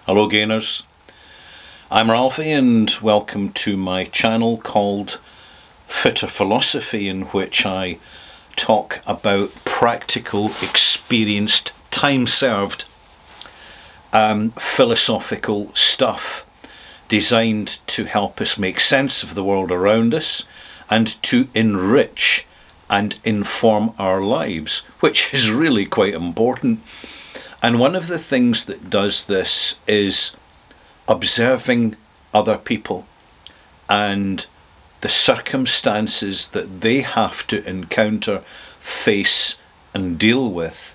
Hello gainers, I'm Ralphie and welcome to my channel called Fitter Philosophy, in which I talk about practical, experienced, time-served philosophical stuff designed to help us make sense of the world around us and to enrich and inform our lives, which is really quite important. And one of the things that does this is observing other people and the circumstances that they have to encounter, face and deal with,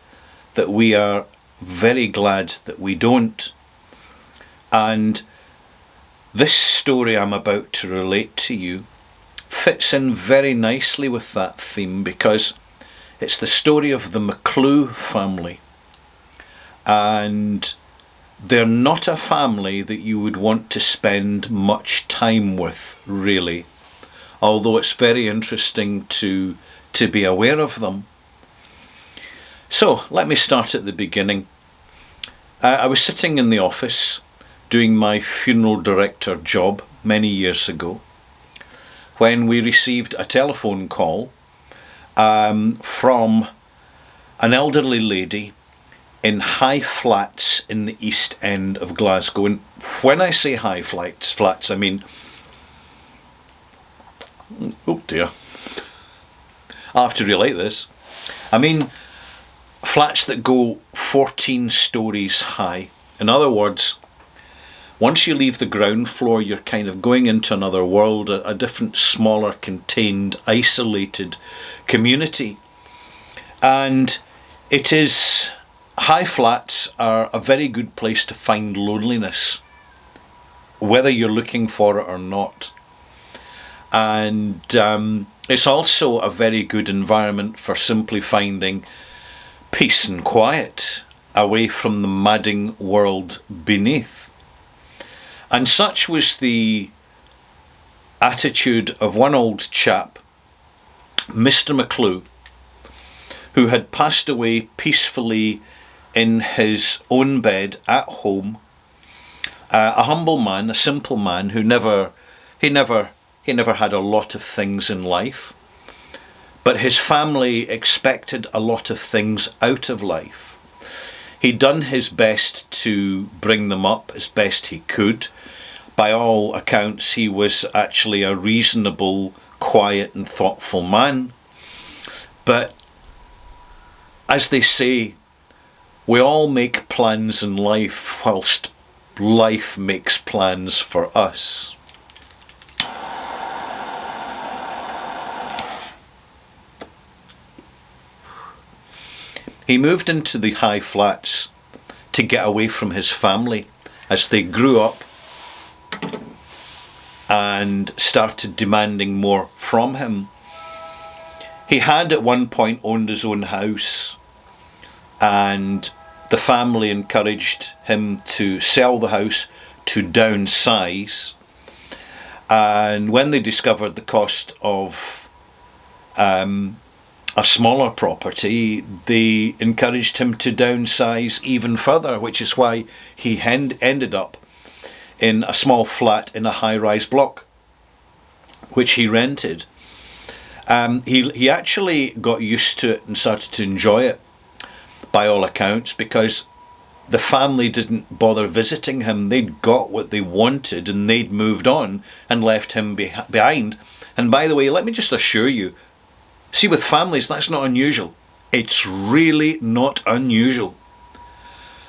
that we are very glad that we don't. And this story I'm about to relate to you fits in very nicely with that theme, because it's the story of the McCloo family. And they're not a family that you would want to spend much time with, really, although it's very interesting to be aware of them. So let me start at the beginning. I was sitting in the office doing my funeral director job many years ago when we received a telephone call from an elderly lady in high flats in the East End of Glasgow. And when I say high flats, I mean, oh dear, I have to relate this. I mean flats that go 14 stories high. In other words, once you leave the ground floor, you're kind of going into another world, a different, smaller, contained, isolated community. And it is... high flats are a very good place to find loneliness, whether you're looking for it or not. And it's also a very good environment for simply finding peace and quiet away from the madding world beneath. And such was the attitude of one old chap, Mr. McCloo, who had passed away peacefully in his own bed at home, a humble man, a simple man who never had a lot of things in life, but his family expected a lot of things out of life. He'd done his best to bring them up as best he could. By all accounts, he was actually a reasonable, quiet and thoughtful man. But as they say, we all make plans in life whilst life makes plans for us. He moved into the high flats to get away from his family as they grew up and started demanding more from him. He had at one point owned his own house, and the family encouraged him to sell the house to downsize. And when they discovered the cost of a smaller property, they encouraged him to downsize even further, which is why he ended up in a small flat in a high-rise block, which he rented. He actually got used to it and started to enjoy it, by all accounts, because the family didn't bother visiting him. They'd got what they wanted and they'd moved on and left him behind. And by the way, let me just assure you, see, with families, that's not unusual. It's really not unusual.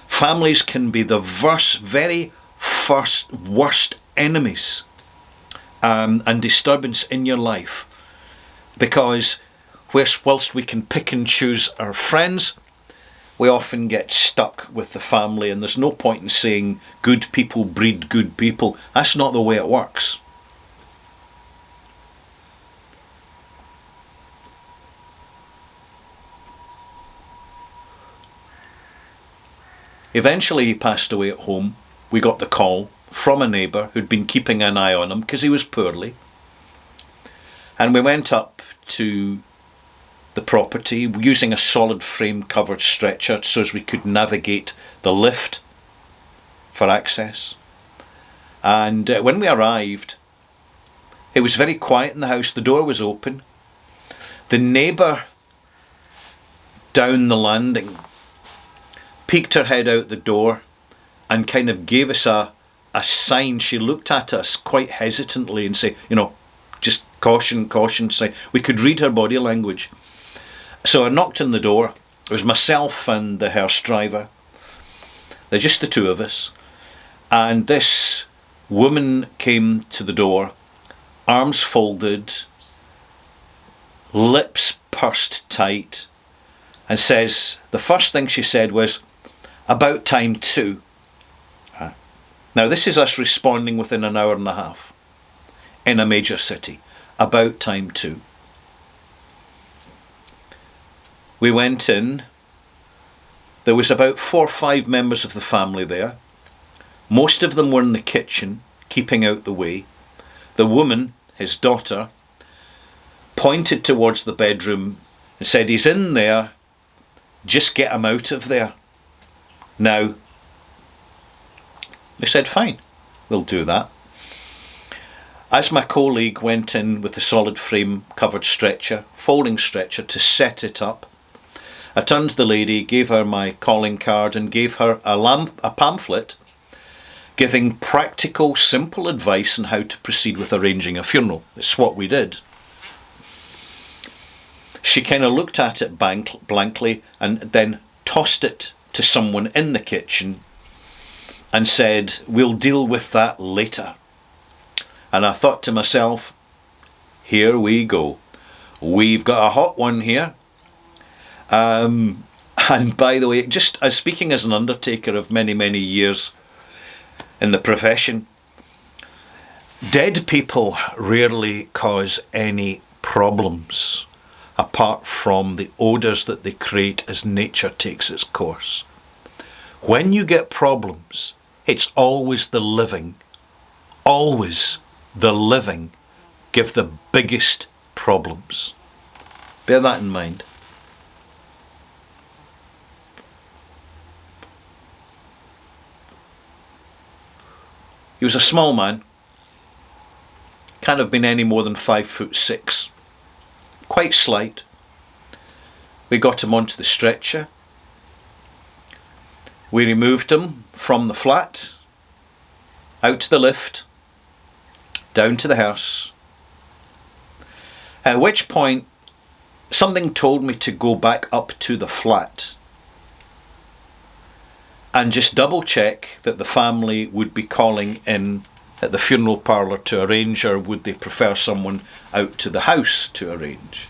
Families can be the very first worst enemies and disturbance in your life, because whilst we can pick and choose our friends, we often get stuck with the family, and there's no point in saying good people breed good people. That's not the way it works. Eventually he passed away at home. We got the call from a neighbour who'd been keeping an eye on him because he was poorly. And we went up to the property using a solid frame covered stretcher so as we could navigate the lift for access. And when we arrived, it was very quiet in the house. The door was open. The neighbour down the landing peeked her head out the door and kind of gave us a sign. She looked at us quite hesitantly and said, just caution, caution. We could read her body language. So I knocked on the door. It was myself and the hearse driver. They're just the two of us. And this woman came to the door, arms folded, lips pursed tight, and says, the first thing she said was, "About time too." Now this is us responding within an hour and a half in a major city. About time too. We went in. There was about 4 or 5 members of the family there. Most of them were in the kitchen, keeping out the way. The woman, his daughter, pointed towards the bedroom and said, "He's in there, just get him out of there." Now, they said, "Fine, we'll do that." As my colleague went in with the solid frame covered stretcher, folding stretcher, to set it up, I turned to the lady, gave her my calling card and gave her a pamphlet giving practical, simple advice on how to proceed with arranging a funeral. It's what we did. She kind of looked at it blankly and then tossed it to someone in the kitchen and said, "We'll deal with that later." And I thought to myself, here we go. We've got a hot one here. And by the way, just as speaking as an undertaker of many, many years in the profession, dead people rarely cause any problems apart from the odours that they create as nature takes its course. When you get problems, it's always the living give the biggest problems. Bear that in mind. He was a small man, can't have been any more than 5'6", quite slight. We got him onto the stretcher. We removed him from the flat, out to the lift, down to the house. At which point, something told me to go back up to the flat and just double check that the family would be calling in at the funeral parlour to arrange, or would they prefer someone out to the house to arrange?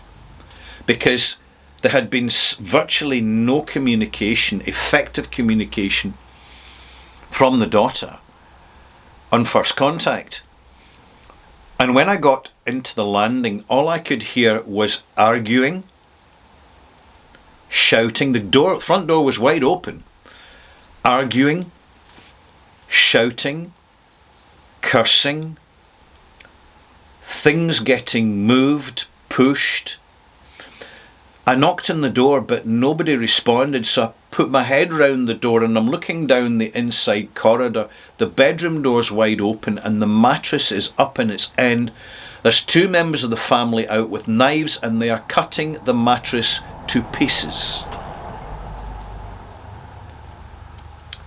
Because there had been virtually no communication, effective communication from the daughter on first contact. And when I got into the landing, all I could hear was arguing, shouting. The front door was wide open. Arguing, shouting, cursing, things getting moved, pushed. I knocked on the door, but nobody responded, so I put my head round the door and I'm looking down the inside corridor. The bedroom door's wide open and the mattress is up in its end. There's 2 members of the family out with knives and they are cutting the mattress to pieces.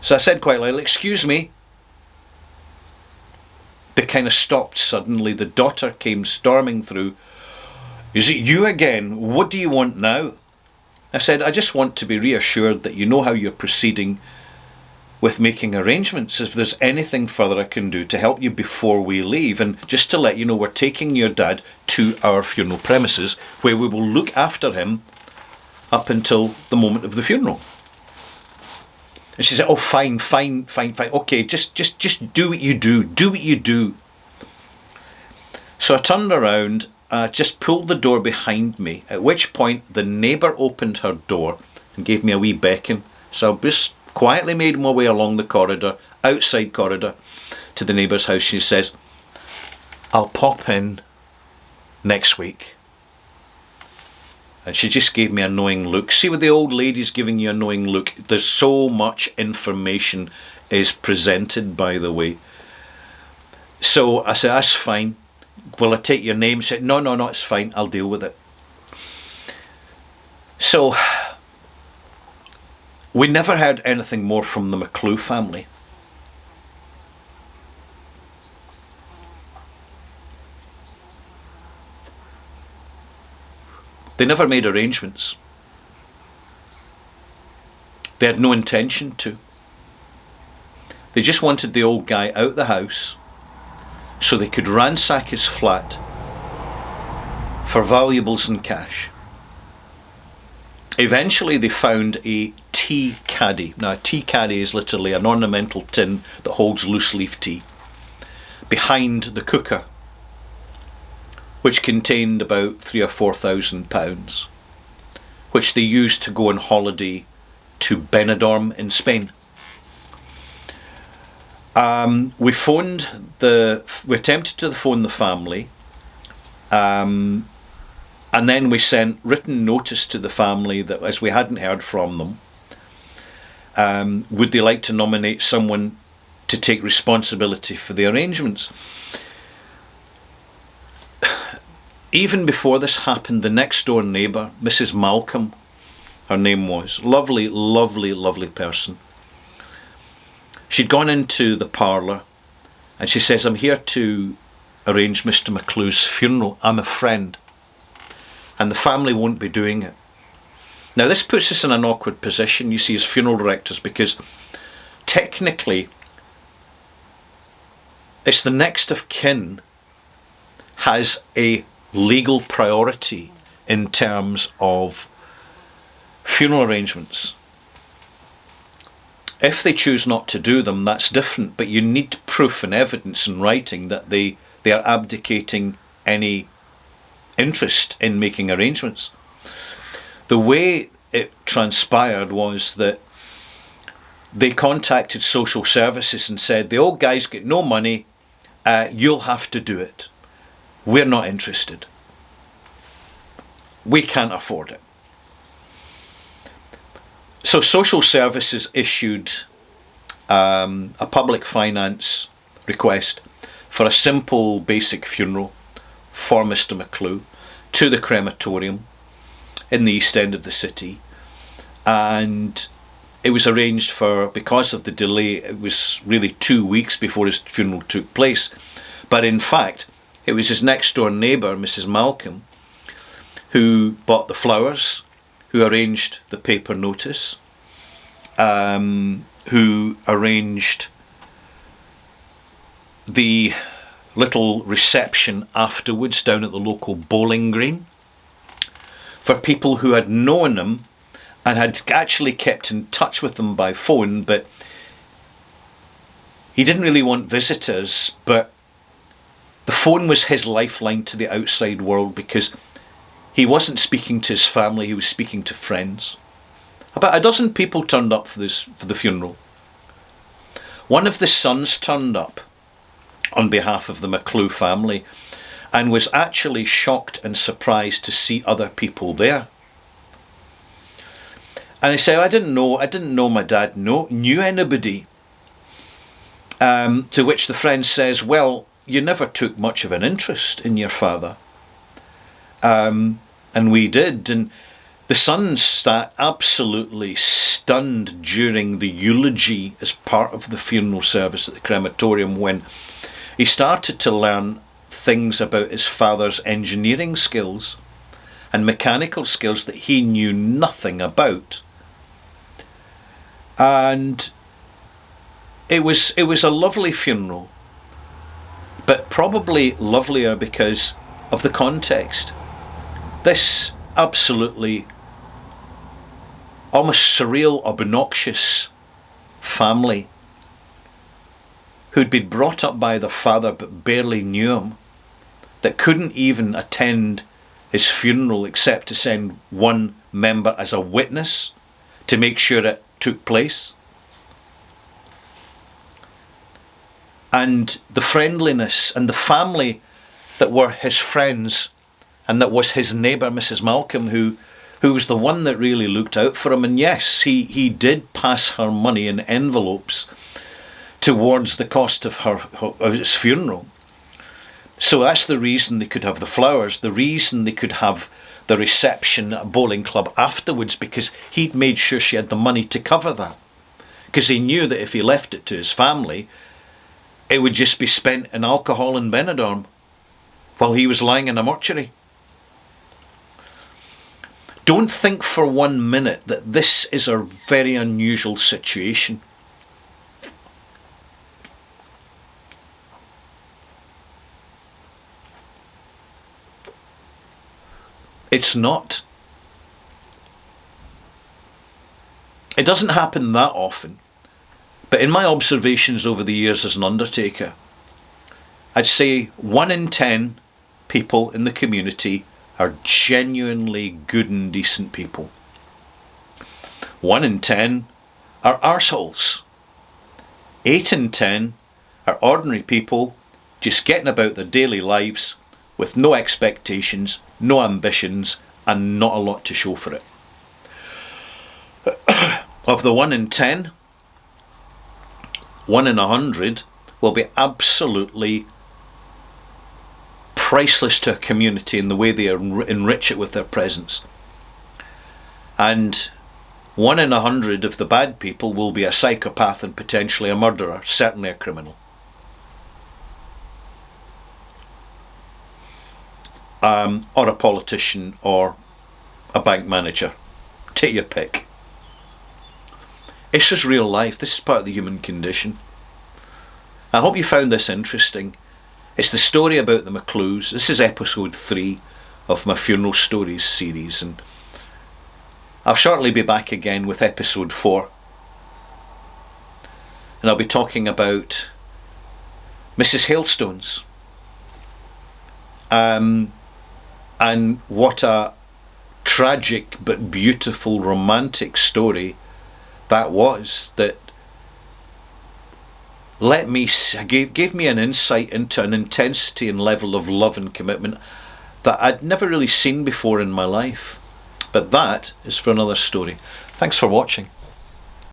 So I said quite loudly, "Excuse me." They kind of stopped suddenly. The daughter came storming through. "Is it you again? What do you want now?" I said, "I just want to be reassured that you know how you're proceeding with making arrangements. If there's anything further I can do to help you before we leave, and just to let you know we're taking your dad to our funeral premises where we will look after him up until the moment of the funeral." And she said, "Oh, fine. Okay, just do what you do. So I turned around, just pulled the door behind me, at which point the neighbour opened her door and gave me a wee beckon. So I just quietly made my way along the corridor, outside corridor, to the neighbour's house. She says, "I'll pop in next week." And she just gave me a knowing look. See, with the old ladies giving you a knowing look, there's so much information is presented, by the way. So I said, that's fine. Will I take your name? She said, no, it's fine. I'll deal with it. So we never heard anything more from the McCloo family. They never made arrangements. They had no intention to. They just wanted the old guy out the house so they could ransack his flat for valuables and cash. Eventually they found a tea caddy. Now a tea caddy is literally an ornamental tin that holds loose leaf tea behind the cooker, which contained about £3,000 or £4,000, which they used to go on holiday to Benidorm in Spain. We attempted to phone the family, and then we sent written notice to the family that, as we hadn't heard from them, would they like to nominate someone to take responsibility for the arrangements. Even before this happened, the next door neighbour, Mrs. Malcolm, her name was, lovely, lovely, lovely person. She'd gone into the parlour and she says, I'm here to arrange Mr. McCloo's funeral. I'm a friend and the family won't be doing it. Now this puts us in an awkward position, you see, as funeral directors, because technically it's the next of kin has a legal priority in terms of funeral arrangements. If they choose not to do them, that's different, but you need proof and evidence in writing that they are abdicating any interest in making arrangements. The way it transpired was that they contacted social services and said, the old guy's got no money, you'll have to do it. We're not interested. We can't afford it. So social services issued a public finance request for a simple basic funeral for Mr. McCloo to the crematorium in the east end of the city, and it was arranged for, because of the delay, it was really 2 weeks before his funeral took place. But in fact, it was his next door neighbour, Mrs. Malcolm, who bought the flowers, who arranged the paper notice, who arranged the little reception afterwards down at the local bowling green for people who had known him and had actually kept in touch with them by phone, but he didn't really want visitors, but the phone was his lifeline to the outside world, because he wasn't speaking to his family, he was speaking to friends. About a dozen people turned up for the funeral. One of the sons turned up on behalf of the McCloo family and was actually shocked and surprised to see other people there. And he said, I didn't know my dad knew anybody. To which the friend says, well, you never took much of an interest in your father. And we did. And the son sat absolutely stunned during the eulogy as part of the funeral service at the crematorium, when he started to learn things about his father's engineering skills and mechanical skills that he knew nothing about. And it was a lovely funeral, but probably lovelier because of the context. This absolutely almost surreal, obnoxious family who'd been brought up by their father but barely knew him, that couldn't even attend his funeral except to send one member as a witness to make sure it took place. And the friendliness and the family that were his friends, and that was his neighbour, Mrs. Malcolm, who was the one that really looked out for him. And yes, he did pass her money in envelopes, towards the cost of his funeral. So that's the reason they could have the flowers, the reason they could have the reception at a bowling club afterwards, because he'd made sure she had the money to cover that. Because he knew that if he left it to his family, it would just be spent in alcohol and Benidorm while he was lying in a mortuary. Don't think for 1 minute that this is a very unusual situation. It's not. It doesn't happen that often. But in my observations over the years as an undertaker, I'd say 1 in 10 people in the community are genuinely good and decent people. 1 in 10 are arseholes. 8 in 10 are ordinary people just getting about their daily lives with no expectations, no ambitions, and not a lot to show for it. Of the 1 in 10, 1 in 100 will be absolutely priceless to a community in the way they enrich it with their presence. And 1 in 100 of the bad people will be a psychopath and potentially a murderer, certainly a criminal. Or a politician or a bank manager. Take your pick. It's just real life. This is part of the human condition. I hope you found this interesting. It's the story about the McCloos. This is episode 3 of my Funeral Stories series, and I'll shortly be back again with episode 4. And I'll be talking about Mrs. Hailstones. And what a tragic but beautiful romantic story that was, that gave me an insight into an intensity and level of love and commitment that I'd never really seen before in my life. But that is for another story. Thanks for watching.